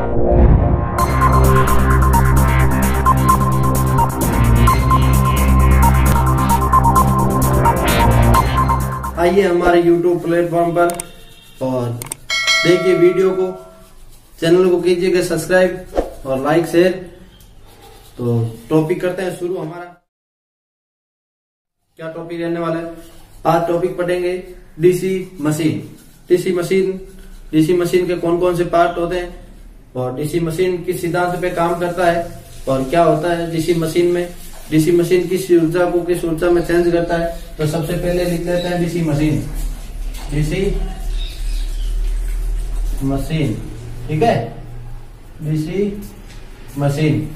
आइए हमारे YouTube platform पर और देखिए वीडियो को, चैनल को कीजिएगा सब्सक्राइब और लाइक शेयर। तो टॉपिक करते हैं शुरू। हमारा क्या टॉपिक रहने वाला है? आज टॉपिक पढ़ेंगे डीसी मशीन। डीसी मशीन के कौन कौन से पार्ट होते हैं और डीसी मशीन किस सिद्धांत पे काम करता है और क्या होता है डीसी मशीन में। डीसी मशीन किस ऊर्जा को किस ऊर्जा में चेंज करता है। तो सबसे पहले लिख लेते हैं डीसी मशीन। ठीक है, डीसी मशीन।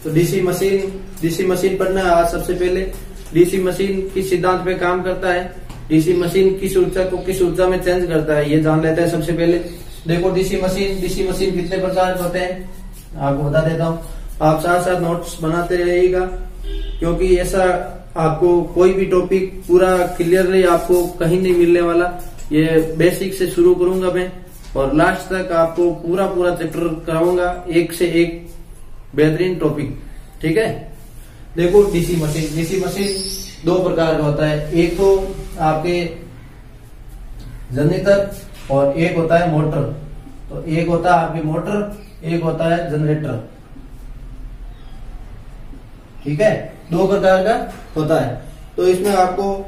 तो डीसी मशीन पढ़ना है आज। सबसे पहले डीसी मशीन किस सिद्धांत पे काम करता है, डीसी मशीन किस ऊर्जा को किस ऊर्जा में चेंज करता है, ये जान लेते हैं। सबसे पहले देखो डीसी मशीन कितने प्रकार के होते हैं आपको बता देता हूँ। आप साथ साथ नोट्स बनाते रहिएगा, क्योंकि ऐसा आपको कोई भी टॉपिक पूरा क्लियरली आपको कहीं नहीं मिलने वाला। ये बेसिक से शुरू करूंगा मैं और लास्ट तक आपको पूरा चैप्टर कराऊंगा, एक से एक बेहतरीन टॉपिक। ठीक है, देखो डीसी मशीन दो प्रकार का होता है। एक तो आपके जनरेटर और एक होता है मोटर। तो एक होता है आपकी मोटर, एक होता है जनरेटर। ठीक है, दो प्रकार का होता है। तो इसमें आपको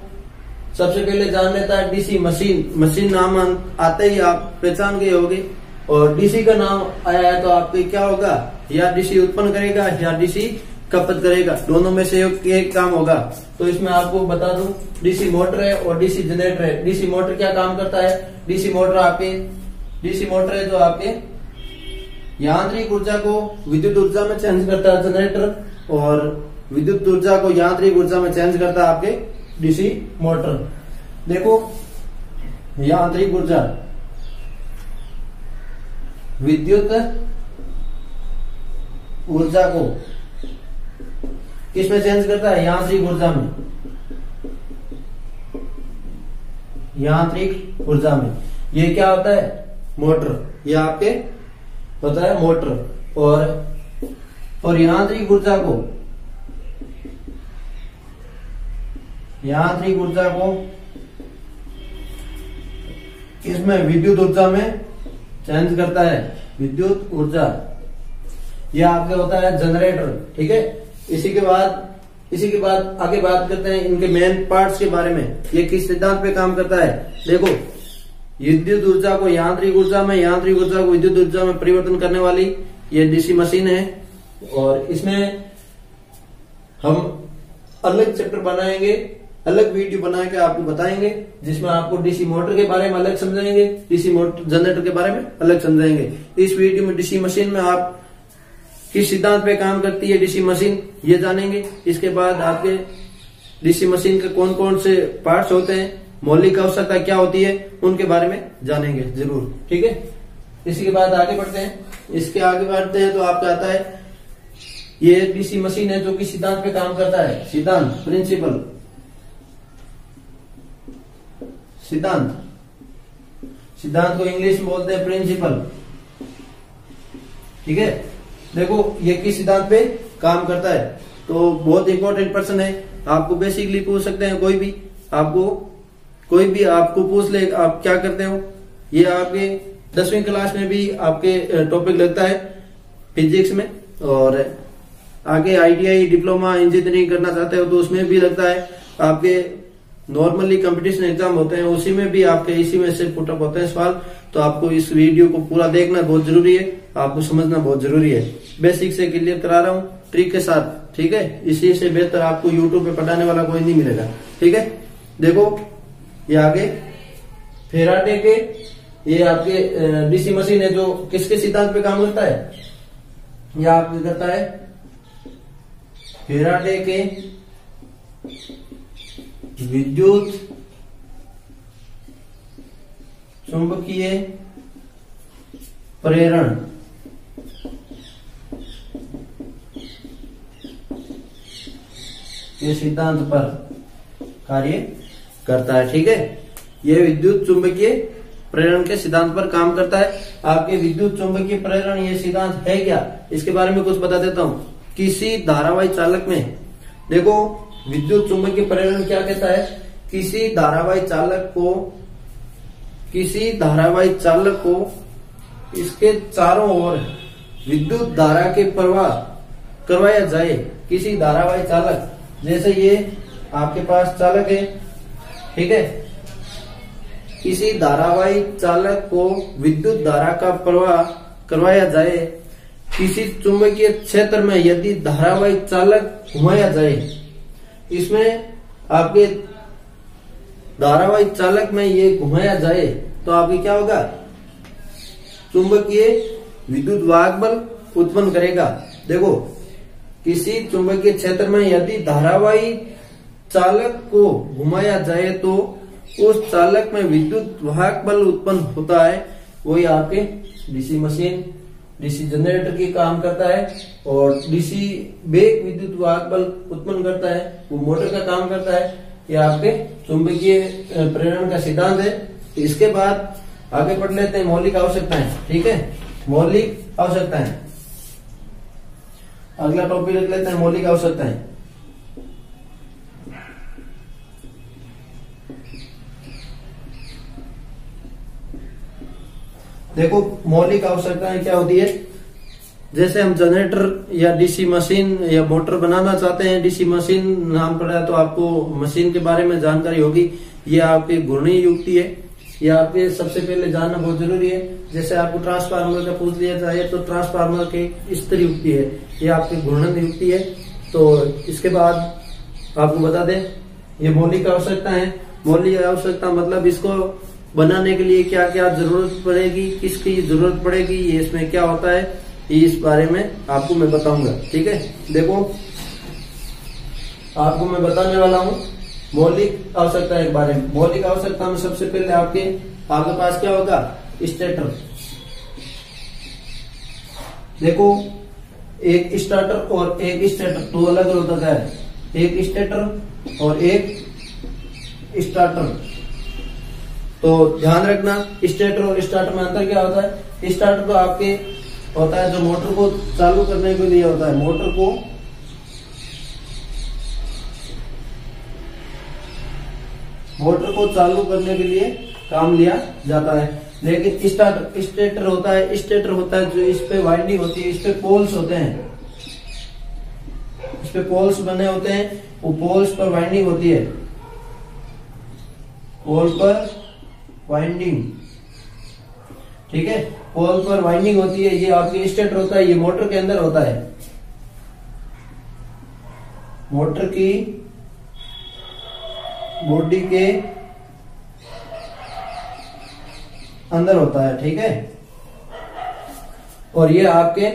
सबसे पहले जान लेता है डीसी मशीन नाम आते ही आप पहचान गए होंगे। और डीसी का नाम आया है तो आपके क्या होगा, या डीसी उत्पन्न करेगा या डीसी खपत करेगा, दोनों में से एक काम होगा। तो इसमें आपको बता दूं डीसी मोटर है और डीसी जनरेटर है। डीसी मोटर क्या काम करता है? डीसी मोटर है जो आपके यांत्रिक ऊर्जा को विद्युत ऊर्जा में चेंज करता है जनरेटर, और विद्युत ऊर्जा को यांत्रिक ऊर्जा में चेंज करता है आपके डीसी मोटर। देखो यांत्रिक ऊर्जा विद्युत ऊर्जा को किसमें चेंज करता है? यांत्रिक ऊर्जा में। यांत्रिक ऊर्जा में ये क्या होता है? मोटर। ये आपके होता है मोटर। और यांत्रिक ऊर्जा को इसमें विद्युत ऊर्जा में चेंज करता है। विद्युत ऊर्जा ये आपके होता है जनरेटर। ठीक है, इसी के बाद आगे बात करते हैं इनके मेन पार्ट्स के बारे में। ये किस सिद्धांत पे काम करता है? देखो विद्युत ऊर्जा को यांत्रिक ऊर्जा में, यांत्रिक ऊर्जा को विद्युत ऊर्जा में परिवर्तन करने वाली ये डीसी मशीन है। और इसमें हम अलग चैप्टर बनाएंगे, अलग वीडियो बना के आपको बताएंगे, जिसमें आपको डीसी मोटर के बारे में अलग समझाएंगे, डीसी मोटर जनरेटर के बारे में अलग समझाएंगे। इस वीडियो में डीसी मशीन में आप किस सिद्धांत पे काम करती है डीसी मशीन ये जानेंगे। इसके बाद आपके डीसी मशीन के कौन कौन से पार्ट्स होते हैं, मौलिक आवश्यकता क्या होती है, उनके बारे में जानेंगे जरूर। ठीक है, इसी के बाद आगे बढ़ते हैं। इसके आगे बढ़ते हैं तो आपका आता है ये डीसी मशीन है जो कि सिद्धांत पे काम करता है। सिद्धांत को इंग्लिश में बोलते हैं प्रिंसिपल। ठीक है, देखो ये किस सिद्धांत पे काम करता है। तो बहुत इंपॉर्टेंट पर्सन है, आपको बेसिकली पूछ सकते हैं कोई भी आपको पूछ ले आप क्या करते हो। ये आपके 10वीं क्लास में भी आपके टॉपिक लगता है फिजिक्स में, और आगे आईटीआई डिप्लोमा इंजीनियरिंग करना चाहते हो तो उसमें भी लगता है। आपके नॉर्मली कंपटीशन एग्जाम होते हैं उसी में भी आपके इसी में से पुटअप होते हैं सवाल। तो आपको इस वीडियो को पूरा देखना बहुत जरूरी है, आपको समझना बहुत जरूरी है। बेसिक से क्लियर करा रहा हूँ ट्रिक के साथ। ठीक है, इसी से बेहतर आपको यूट्यूब पे पढ़ाने वाला कोई नहीं मिलेगा। ठीक है, देखो ये आगे फेराडे के ये आपके डीसी मशीन है जो किसके सिद्धांत पे काम करता है? यह आपके करता है फेराडे के विद्युत चुंबकीय प्रेरण के सिद्धांत पर कार्य करता है। ठीक है, यह विद्युत चुंबकीय प्रेरण के सिद्धांत पर काम करता है। आपके विद्युत चुंबकीय प्रेरण ये सिद्धांत है क्या, इसके बारे में कुछ बता देता हूँ। किसी धारावाही चालक में, देखो विद्युत चुंबकीय प्रेरण क्या कहता है, किसी धारावाही चालक को इसके चारों ओर विद्युत धारा के प्रवाह करवाया जाए। किसी धारावाही चालक, जैसे ये आपके पास चालक है, ठीक है, किसी धारावाही चालक को विद्युत धारा का प्रवाह करवाया जाए। किसी चुंबकीय क्षेत्र में यदि धारावाही चालक घुमाया जाए, इसमें आपके धारावाही चालक में ये घुमाया जाए तो आपकी क्या होगा, चुंबकीय विद्युत वाहक बल उत्पन्न करेगा। देखो किसी चुंबकीय क्षेत्र में यदि धारावाही चालक को घुमाया जाए तो उस चालक में विद्युत वाहक बल उत्पन्न होता है। वही आपके डीसी मशीन, डीसी जनरेटर की काम करता है, और डीसी वेग विद्युत वाहक बल उत्पन्न करता है, वो मोटर का काम करता है। ये आपके चुंबकीय प्रेरण का सिद्धांत है। इसके बाद आगे पढ़ लेते हैं मौलिक आवश्यकताएं, ठीक है, मौलिक आवश्यकताएं। अगला टॉपिक रख लेते हैं मौलिक आवश्यकताएं। देखो मौलिक आवश्यकताएं क्या होती है, जैसे हम जनरेटर या डीसी मशीन या मोटर बनाना चाहते हैं। डीसी मशीन नाम पड़ा है तो आपको मशीन के बारे में जानकारी होगी। ये आपकी घूर्णी युक्ति है, ये आपके सबसे पहले जानना बहुत जरूरी है। जैसे आपको ट्रांसफार्मर का पूछ लिया जाए तो ट्रांसफार्मर की स्थिर युक्ति है, ये आपकी घूर्णन युक्ति है। तो इसके बाद आपको बता दें ये मौलिक आवश्यकता है। मौलिक आवश्यकता मतलब इसको बनाने के लिए क्या क्या जरूरत पड़ेगी, किसकी जरूरत पड़ेगी, ये इसमें क्या होता है, इस बारे में आपको मैं बताऊंगा, ठीक है। देखो आपको मैं बताने वाला हूं मौलिक आवश्यकता के बारे में। मौलिक आवश्यकता में सबसे पहले आपके पास क्या होगा, स्टेटर। देखो एक स्टार्टर और एक स्टेटर दो अलग अलग होता है, एक स्टेटर और एक स्टार्टर। तो ध्यान रखना स्टेटर और स्टार्टर में अंतर क्या होता है। स्टार्टर तो आपके होता है जो मोटर को चालू करने के लिए होता है, मोटर को चालू करने के लिए काम लिया जाता है। लेकिन स्टेटर होता है जो इस पे वाइंडिंग होती है, इस पे पोल्स होते हैं, इस पे पोल्स बने होते हैं, वो पोल्स पर वाइंडिंग होती है, पोल पर वाइंडिंग, ठीक है, पोल पर वाइंडिंग होती है। ये आपकी स्टेटर होता है, ये मोटर के अंदर होता है, मोटर की बॉडी के अंदर होता है, ठीक है। और ये आपके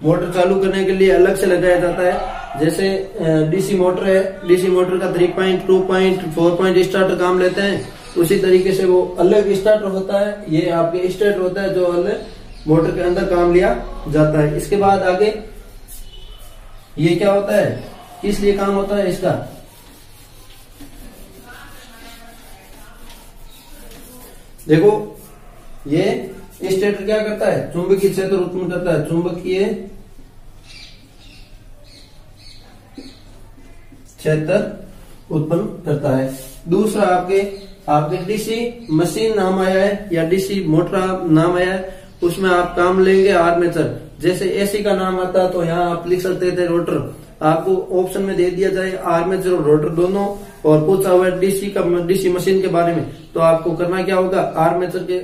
मोटर चालू करने के लिए अलग से लगाया जाता है। जैसे डीसी मोटर है, डीसी मोटर का 3 पॉइंट, 2 पॉइंट, 4 पॉइंट स्टार्टर काम लेते हैं, उसी तरीके से वो अलग स्टार्टर होता है। ये आपके स्टार्टर होता है जो अलग मोटर के अंदर काम लिया जाता है। इसके बाद आगे ये क्या होता है, किस लिए काम होता है इसका, देखो ये स्टेटर क्या करता है, चुंबकीय क्षेत्र उत्पन्न करता है, चुंबकीय क्षेत्र उत्पन्न करता है। दूसरा आपके डीसी मशीन नाम आया है या डीसी मोटर नाम आया है, उसमें आप काम लेंगे आर्मेचर। जैसे एसी का नाम आता है तो यहाँ आप लिख सकते थे रोटर, आपको ऑप्शन में दे दिया जाए आर्मेचर और रोटर दोनों, और पूछा हुआ डीसी मशीन के बारे में, तो आपको करना क्या होगा, आर्मेचर के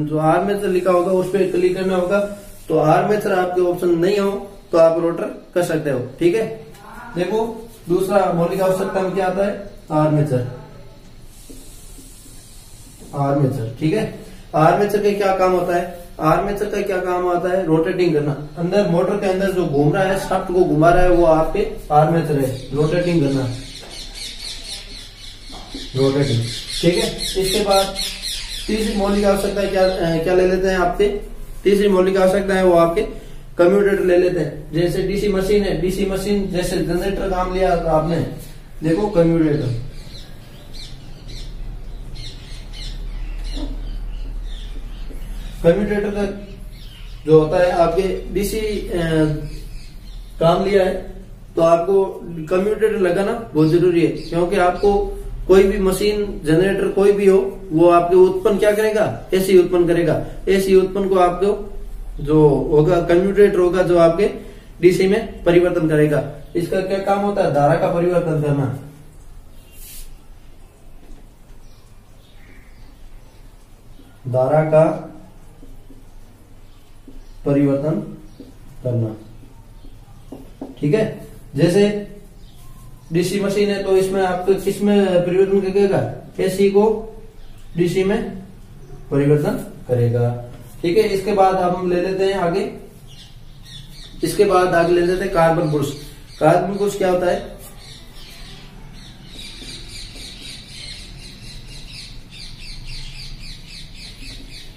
जो आर्मेचर लिखा होगा उस पर क्लिक करना होगा। तो आर्मेचर आपके ऑप्शन नहीं हो तो आप रोटर कर सकते हो, ठीक है। देखो दूसरा मौलिक आवश्यकता में क्या आता है, आर्मेचर, ठीक है। आर्मेचर का क्या काम होता है, आर्मेचर का क्या काम आता है, रोटेटिंग करना। अंदर मोटर के अंदर जो घूम रहा है, शाफ्ट को घुमा रहा है, वो आपके आर्मेचर है, रोटेटिंग करना, रोटेटिंग, ठीक है। इसके बाद तीसरी मौलिक आवश्यकता क्या ले लेते हैं आपके, तीसरी मौलिक आवश्यकता है वो आपके कम्यूटेटर ले लेते हैं। जैसे डीसी मशीन है, डीसी मशीन जैसे जनरेटर काम लिया आपने, देखो कम्यूटेटर, कम्यूटेटर का जो होता है आपके डीसी काम लिया है तो आपको कम्यूटेटर लगाना बहुत जरूरी है, क्योंकि आपको कोई भी मशीन जनरेटर कोई भी हो वो आपके उत्पन्न क्या करेगा, एसी उत्पन्न करेगा। एसी उत्पन्न को आपको जो होगा कम्यूटेटर होगा जो आपके डीसी में परिवर्तन करेगा। इसका क्या काम होता है, धारा का परिवर्तन करना। धारा का परिवर्तन करना, ठीक है। जैसे डीसी मशीन है तो इसमें आपको किसमें परिवर्तन करेगा, एसी को डीसी में परिवर्तन करेगा, ठीक है। इसके बाद हम ले लेते हैं आगे, इसके बाद आगे ले लेते हैं कार्बन बुश। कार्बन बुश क्या होता है,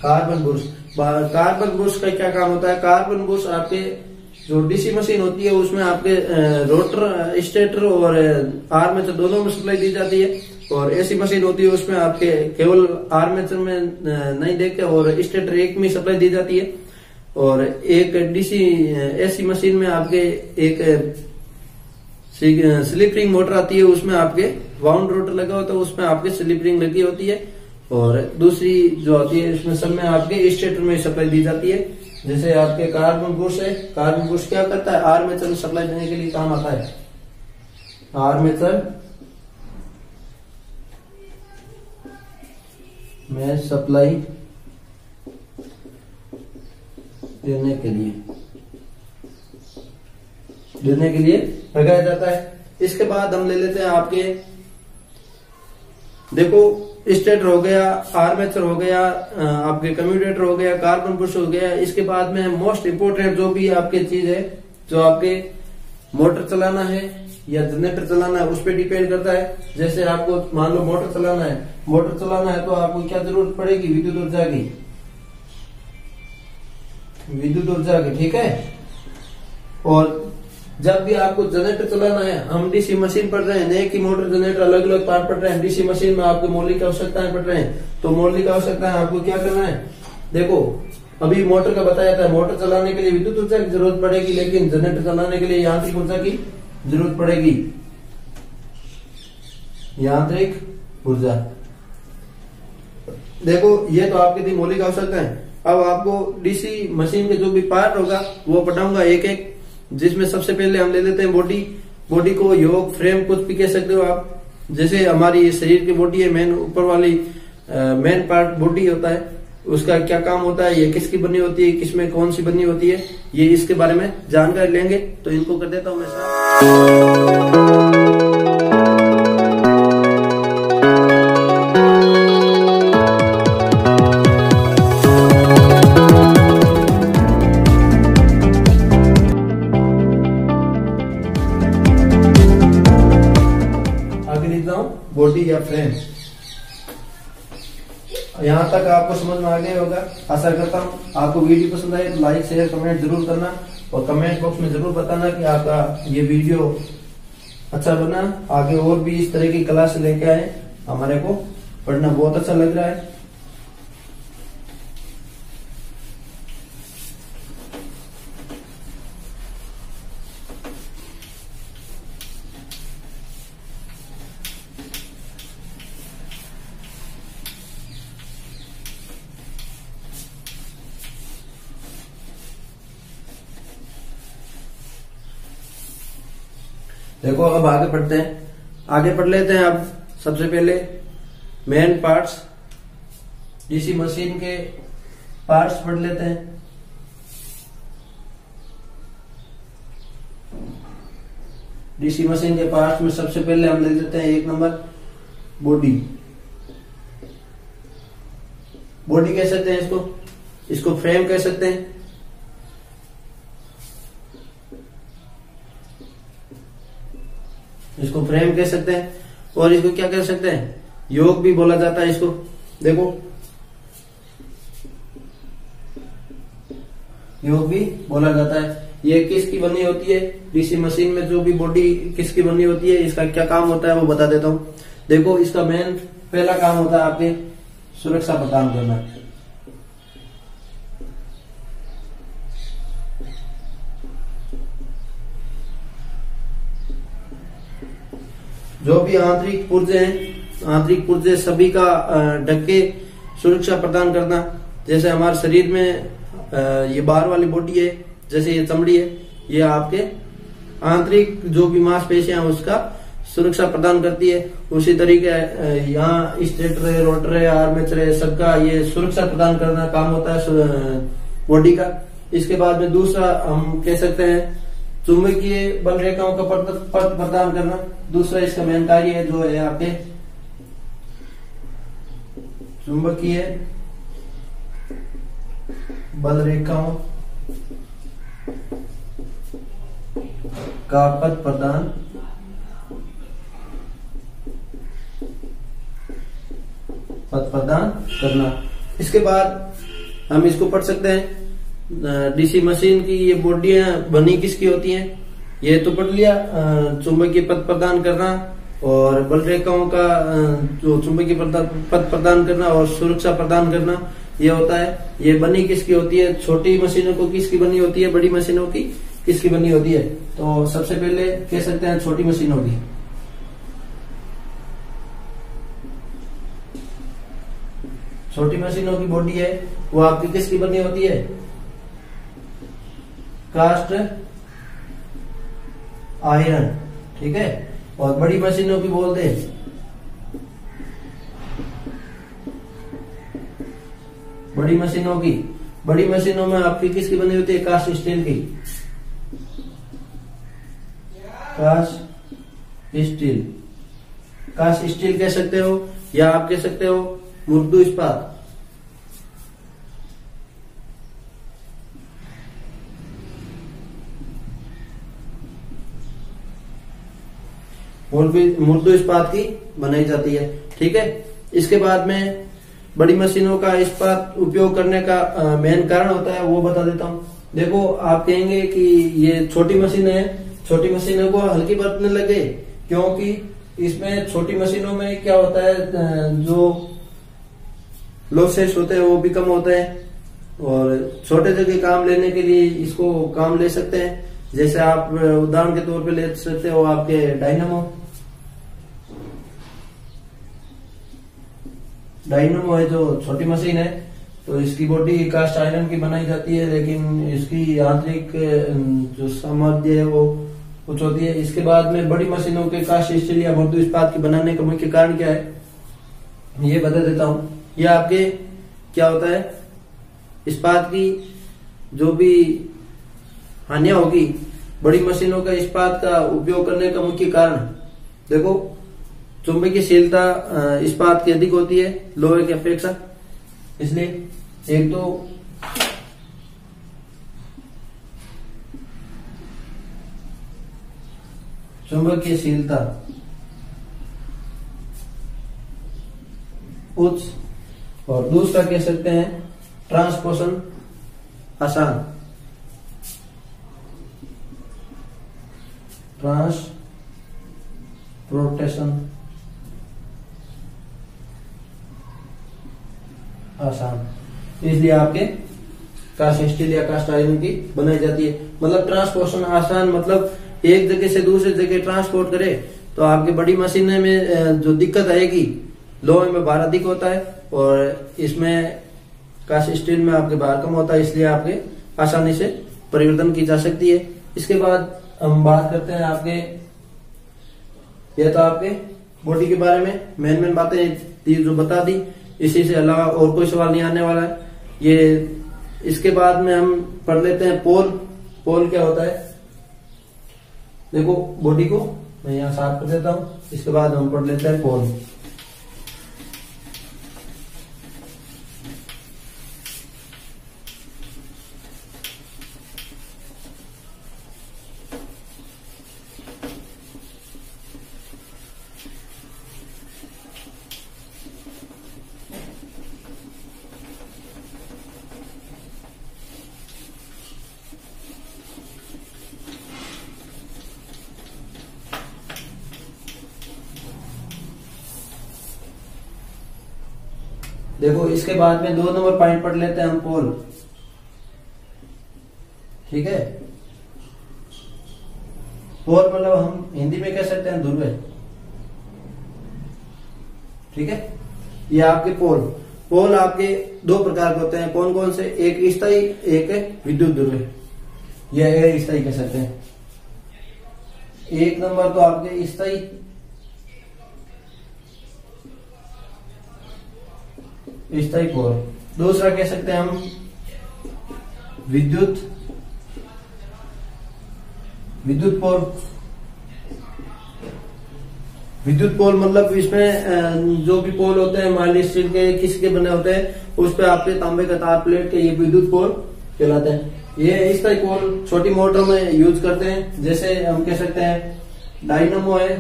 कार्बन बुश। कार्बन बुश का क्या काम होता है, कार्बन बुश आपके जो डीसी मशीन होती है उसमें आपके रोटर, स्टेटर और आर्मेचर दोनों में सप्लाई दी जाती है, और एसी मशीन होती है उसमें आपके केवल आर्मेचर में नहीं देके और स्टेटर एक में सप्लाई दी जाती है। और एक डीसी एसी मशीन में आपके एक स्लिप रिंग मोटर आती है, उसमें आपके वाउंड रोटर लगा होता है, उसमें आपके स्लिप रिंग लगी होती है, और दूसरी जो होती है इसमें सब में आपके स्टेटर में सप्लाई दी जाती है। जैसे आपके कार्बन बुश है, कार्बन बुश क्या करता है, आर्मेचर में सप्लाई देने के लिए काम आता है। आर्मेचर में सप्लाई देने के लिए लगाया जाता है। इसके बाद हम ले लेते हैं आपके, देखो स्टेटर हो गया, आर्मेचर हो गया, आपके कम्यूटेटर हो गया, कार्बन बुश हो गया। इसके बाद में मोस्ट इम्पोर्टेंट जो भी आपके चीज है, जो आपके मोटर चलाना है या जनरेटर चलाना है उस पर डिपेंड करता है। जैसे आपको मान लो मोटर चलाना है तो आपको क्या जरूरत पड़ेगी, विद्युत ऊर्जा की, ठीक है। और जब भी आपको जनरेटर चलाना है, हम डीसी मशीन पढ़ रहे हैं, नए की मोटर जनरेटर अलग अलग पार्ट पढ़ रहे हैं, डीसी मशीन में आपको मौलिक आवश्यकताएं पढ़ रहे हैं, तो मौलिक आवश्यकताएं आपको क्या करना है, देखो अभी मोटर का बताया था, मोटर चलाने के लिए विद्युत ऊर्जा की जरूरत पड़ेगी, लेकिन जनरेटर चलाने के लिए यांत्रिक ऊर्जा की जरूरत पड़ेगी, यांत्रिक ऊर्जा। देखो ये तो आपकी थी मौलिक आवश्यकताएं। अब आपको डीसी मशीन के जो भी पार्ट होगा वो पढ़ाऊंगा एक एक, जिसमें सबसे पहले हम ले लेते हैं बॉडी को योग, फ्रेम कुछ भी कह सकते हो आप। जैसे हमारी शरीर की बॉडी है, मेन ऊपर वाली मेन पार्ट बॉडी होता है, उसका क्या काम होता है, ये किसकी बनी होती है, किसमें कौन सी बनी होती है, ये इसके बारे में जानकारी लेंगे। तो इनको कर देता हूं मैं। बॉडी या फ्रेम, यहां तक आपको समझ में आ गया होगा, आशा करता हूं। आपको वीडियो पसंद आए तो लाइक शेयर कमेंट जरूर करना, और कमेंट बॉक्स में जरूर बताना कि आपका ये वीडियो अच्छा बना। आगे और भी इस तरह की क्लास लेके आए, हमारे को पढ़ना बहुत अच्छा लग रहा है। देखो अब आगे पढ़ते हैं, आगे पढ़ लेते हैं। अब सबसे पहले मेन पार्ट्स, डीसी मशीन के पार्ट्स पढ़ लेते हैं। डीसी मशीन के पार्ट्स में सबसे पहले हम ले लेते हैं 1 नंबर बॉडी। बॉडी कह सकते हैं इसको फ्रेम कह सकते हैं। इसको फ्रेम कह सकते हैं, और इसको क्या कह सकते हैं, योग भी बोला जाता है इसको। देखो योग भी बोला जाता है। ये किसकी बनी होती है, डीसी मशीन में जो भी बॉडी किसकी बनी होती है, इसका क्या काम होता है वो बता देता हूं। देखो इसका मेन पहला काम होता है आपके सुरक्षा प्रदान करना। जो भी आंतरिक पुर्जे हैं, आंतरिक पुर्जे सभी का ढक के सुरक्षा प्रदान करना। जैसे हमारे शरीर में ये बाहर वाली बॉडी है, जैसे ये चमड़ी है, ये आपके आंतरिक जो भी मांसपेशियां हैं उसका सुरक्षा प्रदान करती है। उसी तरीके यहाँ स्टेटर है, रोटर है, आर्मेचर है, सबका ये सुरक्षा प्रदान करना काम होता है बॉडी का। इसके बाद में दूसरा हम कह सकते हैं चुंबकीय बल रेखाओं का पथ प्रदान करना। दूसरा इसका मेन कार्य है जो है आपके चुंबकीय बल रेखाओं का पथ प्रदान करना। इसके बाद हम इसको पढ़ सकते हैं डीसी मशीन की ये बॉडियां बनी किसकी होती हैं, ये तो पढ़ लिया। चुंबकीय पथ प्रदान करना और बल रेखाओं का जो चुंबकीय पथ प्रदान करना और सुरक्षा प्रदान करना, ये होता है। ये बनी किसकी होती है, छोटी मशीनों को किसकी बनी होती है, बड़ी मशीनों की किसकी बनी होती है। तो सबसे पहले कह सकते हैं छोटी मशीनों की। छोटी मशीनों की बॉडी है वो आपकी किसकी बनी होती है, कास्ट आयरन, ठीक है। और बड़ी मशीनों की बोल दे बड़ी मशीनों में आपकी किसकी बनी होती है, कास्ट स्टील की, कास्ट स्टील कह सकते हो, या आप कह सकते हो मुर्दू इस्पात। मुर्दू इस्पात की बनाई जाती है, ठीक है। इसके बाद में बड़ी मशीनों का इस्पात उपयोग करने का मेन कारण होता है वो बता देता हूं। देखो आप कहेंगे कि ये छोटी मशीन है, छोटी मशीनों को हल्की बरतने लगे, क्योंकि इसमें छोटी मशीनों में क्या होता है, जो लॉसेस होते हैं वो भी कम होते हैं और छोटे जगह काम लेने के लिए इसको काम ले सकते हैं। जैसे आप उदाहरण के तौर पे ले सकते हो आपके डायनमो है जो छोटी मशीन है, तो इसकी बॉडी कास्ट आयरन की बनाई जाती है, लेकिन इसकी आंतरिक जो सामर्थ्य है वो कुछ होती है। इसके बाद में बड़ी मशीनों के कास्ट स्टील या मुर्दू इस्पात की बनाने का मुख्य कारण क्या है, ये बता देता हूं। ये आपके क्या होता है, इस्पात की जो भी हानियां होगी, बड़ी मशीनों का इस्पात का उपयोग करने का मुख्य कारण, देखो चुंबकीयशीलता इस्पात की अधिक होती है लोहे की अपेक्षा, इसलिए एक तो चुंबकीयशीलता उच्च, और दूसरा कह सकते हैं ट्रांसपोर्टेशन आसान, ट्रांसपोर्टेशन आसान, इसलिए आपके कास्ट स्टील या कास्ट आयरन की बनाई जाती है। मतलब ट्रांसपोर्टेशन आसान, मतलब एक जगह से दूसरी जगह ट्रांसपोर्ट करे। तो आपकी बड़ी मशीन में जो दिक्कत आएगी, लोहे में भार अधिक होता है और इसमें कास्ट स्टील में आपके भार कम होता है, इसलिए आपके आसानी से परिवर्तन की जा सकती है। इसके बाद हम बात करते हैं आपके, यह तो आपके बॉडी के बारे में मेन बातें जो बता दी, इसी से अलावा और कोई सवाल नहीं आने वाला है। ये इसके बाद में हम पढ़ लेते हैं पोल क्या होता है। देखो बॉडी को मैं यहाँ साफ कर देता हूं, इसके बाद हम पढ़ लेते हैं पोल। देखो इसके बाद में 2 नंबर पॉइंट पढ़ लेते हैं हम पोल, ठीक है। पोल मतलब हम हिंदी में कह सकते हैं ध्रुव, ठीक है। ये आपके पोल, पोल आपके दो प्रकार के होते हैं, कौन कौन से, एक स्थायी एक विद्युत ध्रुव, यह स्थायी कह सकते हैं। एक नंबर तो आपके स्थायी, स्थायी पोल, दूसरा कह सकते हैं हम विद्युत पोल। विद्युत पोल मतलब इसमें जो भी पोल होते हैं माइल्ड स्टील के किसके बने होते हैं, उस पे आपके तांबे का तार प्लेट के, ये विद्युत पोल कहलाते हैं। ये इस तरह पोल छोटी मोटर में यूज करते हैं, जैसे हम कह सकते हैं डायनामो है,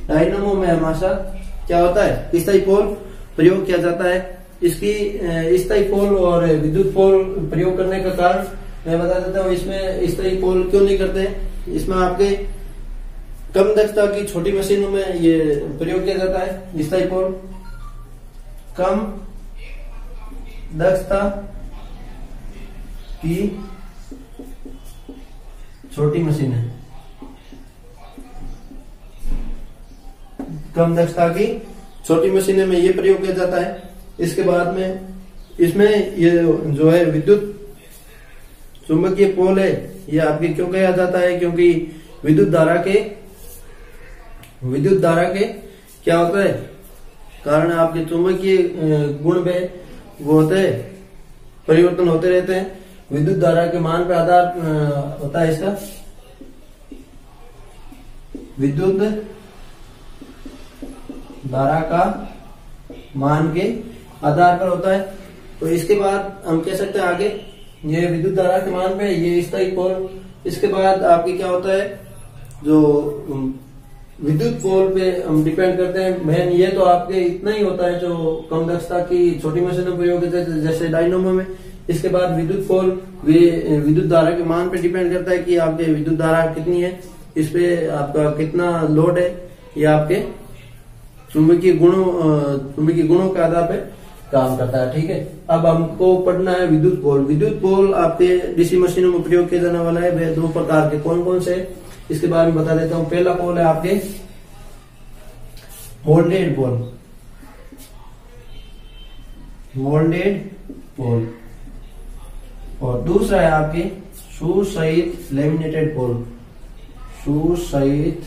डायनामो में हमारा क्या होता है, स्थायी पोल प्रयोग किया जाता है। इसकी स्थायी पोल और विद्युत पोल प्रयोग करने का कारण मैं बता देता हूँ। इसमें स्थायी पोल क्यों नहीं करते, इसमें आपके कम दक्षता की छोटी मशीनों में ये प्रयोग किया जाता है। स्थायी पोल कम दक्षता की छोटी मशीनें, कम दक्षता की छोटी मशीनें में ये प्रयोग किया जाता है। इसके बाद में इसमें ये जो है विद्युत चुंबकीय पोल है, ये आपके क्यों कहा जाता है, क्योंकि विद्युत धारा के क्या होता है कारण, आपके चुंबकीय गुण में वो होते हैं, परिवर्तन होते रहते हैं। विद्युत धारा के मान पर आधार होता है इसका, विद्युत धारा का मान के आधार पर होता है। तो इसके बाद हम कह सकते हैं आगे, ये विद्युत धारा के मान पे ये स्थायी पोल। इसके बाद आपकी क्या होता है, जो विद्युत पोल पे हम डिपेंड करते हैं मेन, ये तो आपके इतना ही होता है जो कम दक्षता की छोटी मशीनों में प्रयोग होते हैं जैसे डायनामो में। इसके बाद विद्युत पोल विद्युत धारा के मान पे डिपेंड करता है कि आपके विद्युत धारा कितनी है, इस पे आपका कितना लोड है, ये आपके चुंबकीय गुणों के आधार पे काम करता है। ठीक है, अब हमको पढ़ना है विद्युत पोल। विद्युत पोल आपके डीसी मशीनों में प्रयोग किया जाने वाला है। वे दो प्रकार के कौन कौन से, इसके बारे में बता देता हूं। पहला पोल है आपके मोल्डेड पोल, मोल्डेड पोल, और दूसरा है आपके सुसहित लेमिनेटेड पोल, सुसहित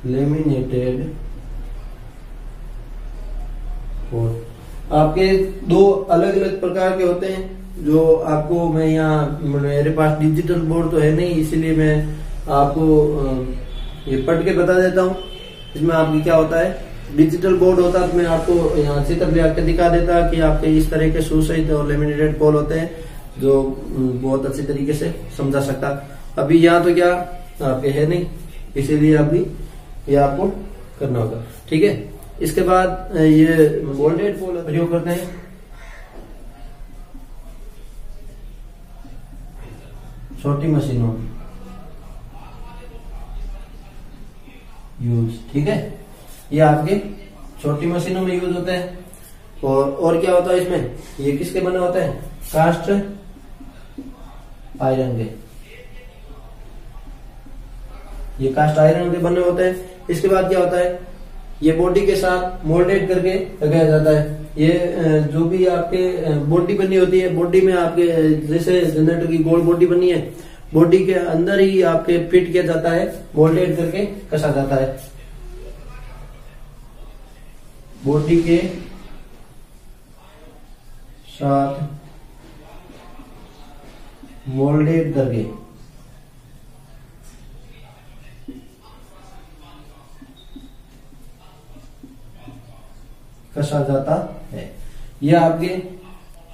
लेमिनेटेड पोल। आपके दो अलग अलग प्रकार के होते हैं, जो आपको मैं यहाँ, मेरे पास डिजिटल बोर्ड तो है नहीं, इसीलिए मैं आपको ये पढ़ के बता देता हूँ। इसमें आपकी क्या होता है, डिजिटल बोर्ड होता तो मैं आपको यहाँ चित्र ले आके दिखा देता कि आपके इस तरह के सुसहित और लेमिनेटेड पोल होते हैं, जो बहुत अच्छी तरीके से समझा सकता। अभी यहाँ तो क्या आपके है नहीं, इसीलिए अभी ये आपको करना होगा। ठीक है, इसके बाद ये मोल्डेड पोल प्रयोग करते हैं छोटी मशीनों यूज। ठीक है, ये आपके छोटी मशीनों में यूज होते हैं। और क्या होता है इसमें, ये किसके बने होते हैं, कास्ट आयरन के, ये कास्ट आयरन के बने होते हैं। इसके बाद क्या होता है, ये बॉडी के साथ मोल्डेड करके लगाया जाता है। ये जो भी आपके बॉडी बनी होती है, बॉडी में आपके जैसे जनरेटर की गोल बॉडी बनी है, बॉडी के अंदर ही आपके फिट किया जाता है, मोल्डेड करके कसा जाता है। बॉडी के साथ मोल्डेड करके कसा जाता है। ये आपके,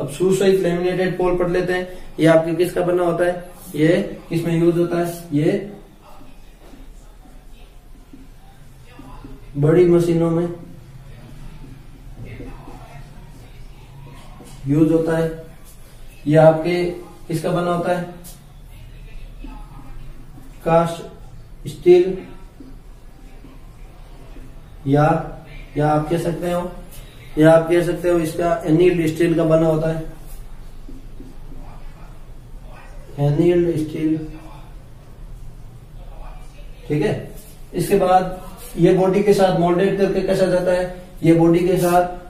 अब सुसहित लेमिनेटेड पोल पढ़ लेते हैं। ये आपके किसका बना होता है, ये किसमें यूज होता है, ये बड़ी मशीनों में यूज होता है। ये आपके किसका बना होता है, कास्ट स्टील, या आप कह सकते हो, या आप कह सकते हो इसका एनील्ड स्टील का बना होता है, एनील्ड स्टील। ठीक है, इसके बाद ये बॉडी के साथ मोल्डेड करके कसा जाता है, ये बॉडी के साथ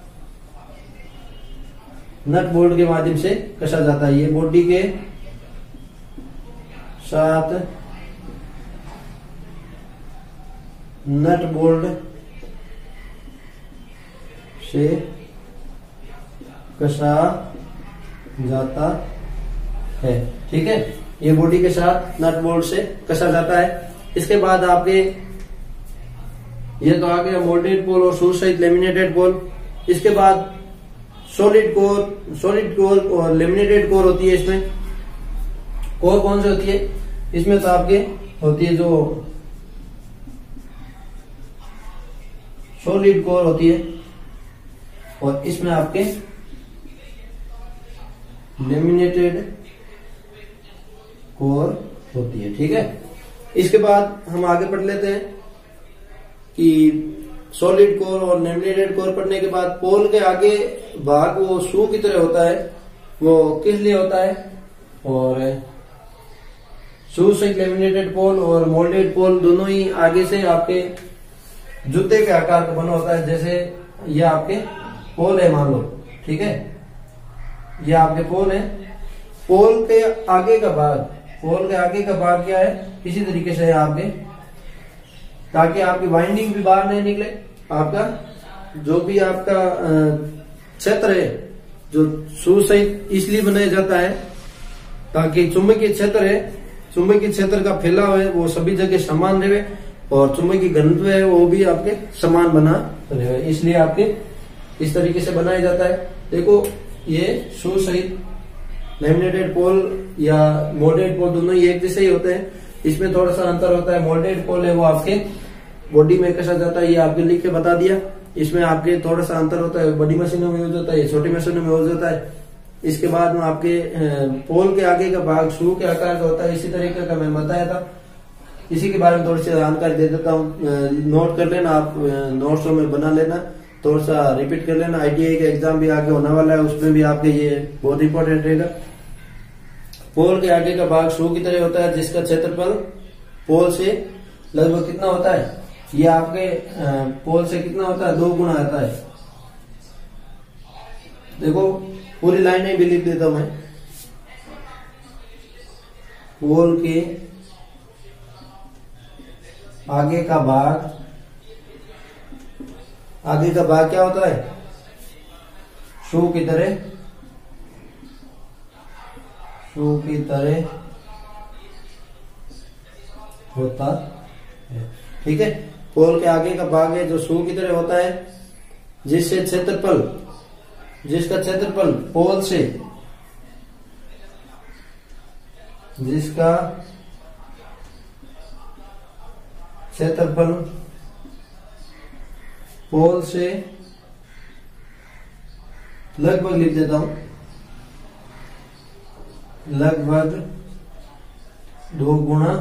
नट बोल्ट के माध्यम से कसा जाता है, ये बॉडी के साथ नट बोल्ट से कसा जाता है। ठीक है, ये बॉडी के साथ नट बोल्ट से कसा जाता है। इसके बाद आपके ये तो आ गया मोल्डेड पोल और शूज सहित लेमिनेटेड पोल। इसके बाद सॉलिड कोर और लेमिनेटेड कोर होती है। इसमें कोर कौन सी होती है? इसमें तो आपके होती है जो सॉलिड कोर होती है और इसमें आपके लेमिनेटेड कोर होती है। ठीक है, इसके बाद हम आगे पढ़ लेते हैं कि सॉलिड कोर और लेमिनेटेड कोर पढ़ने के बाद पोल के आगे भाग वो शू की तरह होता है, वो किस लिए होता है? और शू से लेमिनेटेड पोल और मोल्डेड पोल दोनों ही आगे से आपके जूते के आकार का बना होता है। जैसे ये आपके पोल है मान लो, ठीक है, ये आपके पोल है। पोल के आगे का भाग क्या है? इसी तरीके से है आपके, ताकि आपकी वाइंडिंग भी बाहर नहीं निकले। आपका जो भी आपका क्षेत्र है जो शू सहित इसलिए बनाया जाता है ताकि चुंबकीय क्षेत्र का फैलाव है वो सभी जगह समान रहे और चुंबकीय घनत्व है वो भी आपके समान बना रहे, इसलिए आपके इस तरीके से बनाया जाता है। देखो ये शू सहित लेमिनेटेड पोल या मोल्डेड पोल दोनों ही एक जैसे ही होते हैं। इसमें थोड़ा सा अंतर होता है। मोल्डेड पोल है वो आपके बॉडी में कसा जाता है, ये आपके लिख के बता दिया। इसमें आपके थोड़ा सा अंतर होता है, बड़ी मशीनों में यूज होता है, छोटी मशीनों में यूज होता है। इसके बाद में आपके पोल के आगे का भाग शू के आकार का होता है, इसी तरीके का मैं बताया था। इसी के बारे में थोड़ी सी जानकारी दे देता हूँ, नोट कर लेना आप, नोट्स में बना लेना, थोड़ा सा रिपीट कर लेना। ITI का एग्जाम भी आगे होने वाला है, उसमें भी आपके ये बहुत इंपॉर्टेंट रहेगा। पोल के आगे का भाग शू की तरह होता है जिसका क्षेत्रफल पोल से लगभग कितना होता है? ये आपके पोल से कितना होता है? 2 गुना आता है। देखो पूरी लाइनें भी लिख देता हूं मैं। पोल के आगे का भाग क्या होता है? शू की तरह होता है। ठीक है, पोल के आगे का भाग है जो शू की तरह होता है, जिसका क्षेत्रफल पोल से लगभग लिख देता हूं, लगभग 2 गुना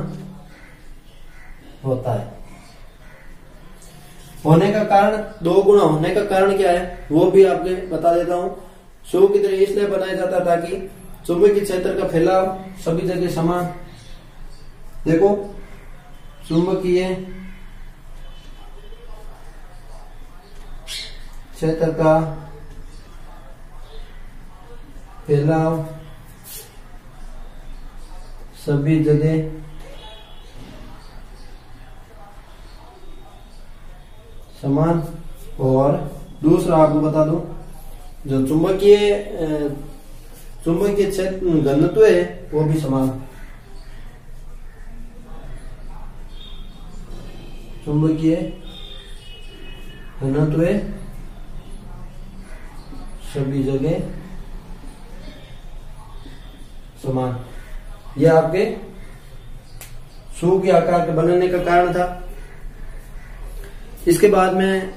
होता है। होने का कारण, 2 गुना होने का कारण क्या है वो भी आपके बता देता हूं। शू की तरह इसलिए बनाया जाता है ताकि चुंबकीय क्षेत्र का फैलाव सभी जगह समान। देखो चुंबकीय क्षेत्र का फैलाव सभी जगह समान। और दूसरा आपको बता दूं, जो चुंबकीय क्षेत्र घनत्व है वो भी समान। चुंबकीय घनत्व सभी जगह समान। यह आपके शू के आकार के बनने का कारण था। इसके बाद में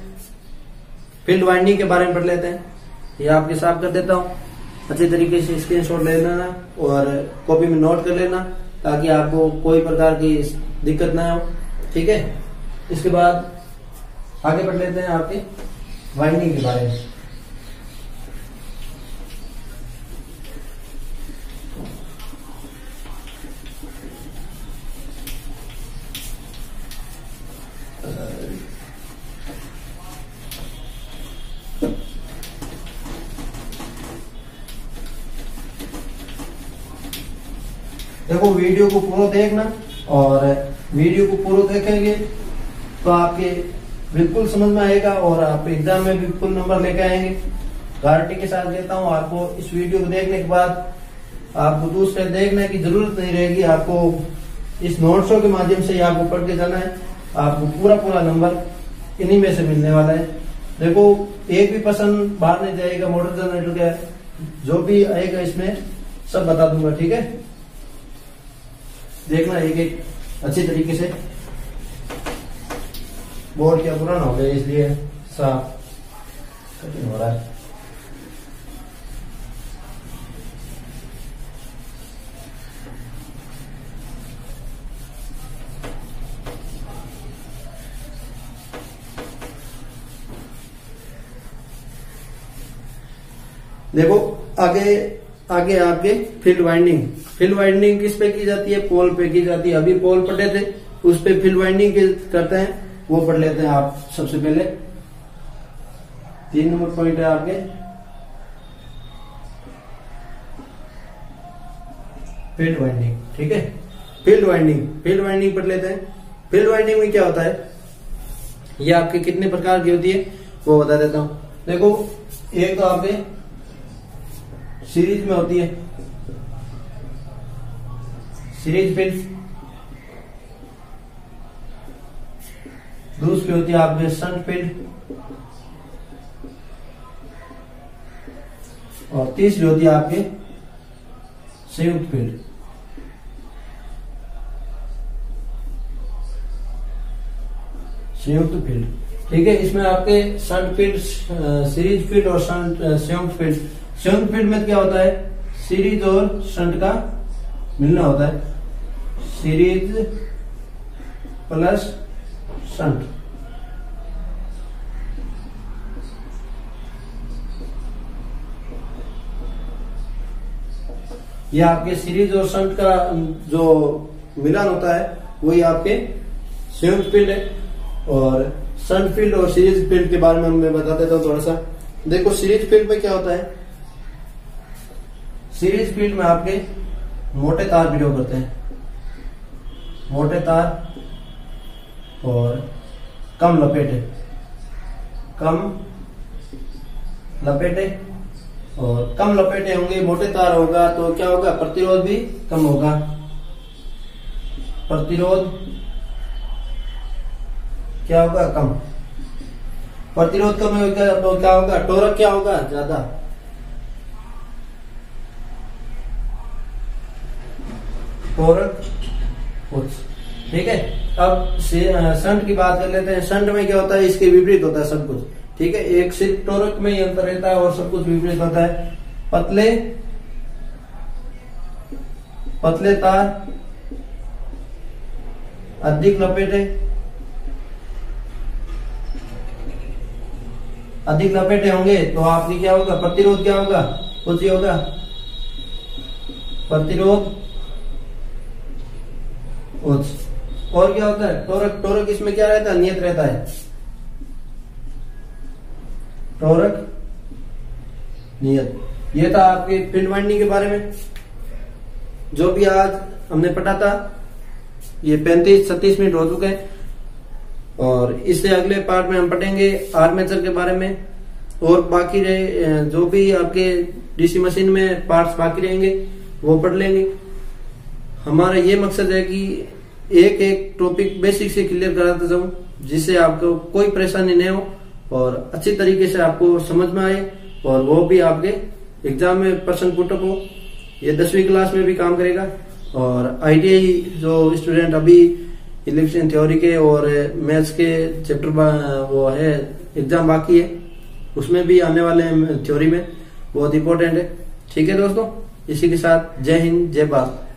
फील्ड वाइंडिंग के बारे में पढ़ लेते हैं। ये आपके साफ कर देता हूं, अच्छे तरीके से स्क्रीनशॉट ले लेना और कॉपी में नोट कर लेना ताकि आपको कोई प्रकार की दिक्कत ना हो। ठीक है, इसके बाद आगे पढ़ लेते हैं आपके वाइंडिंग के बारे में। देखो वीडियो को पूरा देखना, और वीडियो को पूरा देखेंगे तो आपके बिल्कुल समझ में आएगा और आप एग्जाम में भी फुल नंबर लेके आएंगे, गारंटी के साथ देता हूँ। आपको इस वीडियो को देखने के बाद आपको दूसरे देखने की जरूरत नहीं रहेगी, आपको इस नोट्सों के माध्यम से ही आपको पढ़ के जाना है, आपको पूरा नंबर इन्हीं में से मिलने वाला है। देखो एक भी पर्सन बाहर नहीं जाएगा, मॉडल जनरेटर का जो भी आएगा इसमें सब बता दूंगा, ठीक है। देखना एक एक अच्छी तरीके से। बोर्ड क्या पुराना हो गया इसलिए साफ कठिन हो रहा है। देखो आगे आपके फील्ड वाइंडिंग किस पे की जाती है? पोल पे की जाती है। अभी पोल पढ़े थे, उस पे फील्ड वाइंडिंग करते हैं, वो पढ़ लेते हैं आप। सबसे पहले 3 नंबर पॉइंट है आपके फील्ड वाइंडिंग, ठीक है। फील्ड वाइंडिंग पढ़ लेते हैं। फील्ड वाइंडिंग में क्या होता है, ये आपके कितने प्रकार की होती है वो बता देता हूं। देखो एक तो आपके सीरीज में होती है सीरीज फील्ड, दूसरी होती है आपके शंट फील्ड, और तीसरी होती है आपके संयुक्त फील्ड। ठीक है। इसमें आपके शंट फील्ड, सीरीज फील्ड और संयुक्त फील्ड। संयुक्त फील्ड में क्या होता है, सीरीज और शंट का मिलना होता है, सीरीज प्लस शंट। ये आपके सीरीज और शंट का जो मिलान होता है वही आपके संयुक्त फील्ड है। और शंट फील्ड और सीरीज फील्ड के बारे में मैं बता देता हूं थोड़ा सा। देखो सीरीज फील्ड में क्या होता है, सीरीज फील्ड में आपके मोटे तार प्रयोग करते हैं, मोटे तार और कम लपेटे और कम लपेटे होंगे, मोटे तार होगा तो क्या होगा, प्रतिरोध भी कम होगा। प्रतिरोध क्या होगा, कम। प्रतिरोध कम होगा तो क्या होगा, टोरक क्या होगा, ज्यादा। टोरक उच्च, ठीक है। अब शंट की बात कर लेते हैं। शंट में क्या होता है, इसके विपरीत होता है सब कुछ, ठीक है। एक सिर्फ टोरक में ही अंतर रहता है और सब कुछ विपरीत होता है। पतले तार, अधिक लपेटे होंगे तो आपकी क्या होगा, प्रतिरोध क्या होगा, उच्च होगा। प्रतिरोध उच्च। और क्या होता है, टोरक इसमें क्या रहता है, नियत रहता है। टोरक नियत। ये था आपके फील्ड वाइंडिंग के बारे में। जो भी आज हमने पढ़ा था, ये 35-36 मिनट हो चुके हैं, और इससे अगले पार्ट में हम पढ़ेंगे आर्मेचर के बारे में, और बाकी रहे जो भी आपके डीसी मशीन में पार्ट्स बाकी रहेंगे वो पढ़ लेंगे। हमारा ये मकसद है कि एक एक टॉपिक बेसिक से क्लियर कराते जाऊं, जिससे आपको कोई परेशानी नहीं हो और अच्छी तरीके से आपको समझ में आए, और वो भी आपके एग्जाम में प्रश्न पुटअप हो। ये 10वीं क्लास में भी काम करेगा। और आईटीआई जो स्टूडेंट अभी इलेक्ट्रिशियन थ्योरी के और मैथ्स के चैप्टर वो है एग्जाम बाकी है, उसमें भी आने वाले हैं थ्योरी में, बहुत इंपॉर्टेंट है। ठीक है दोस्तों, इसी के साथ जय हिंद, जय भारत।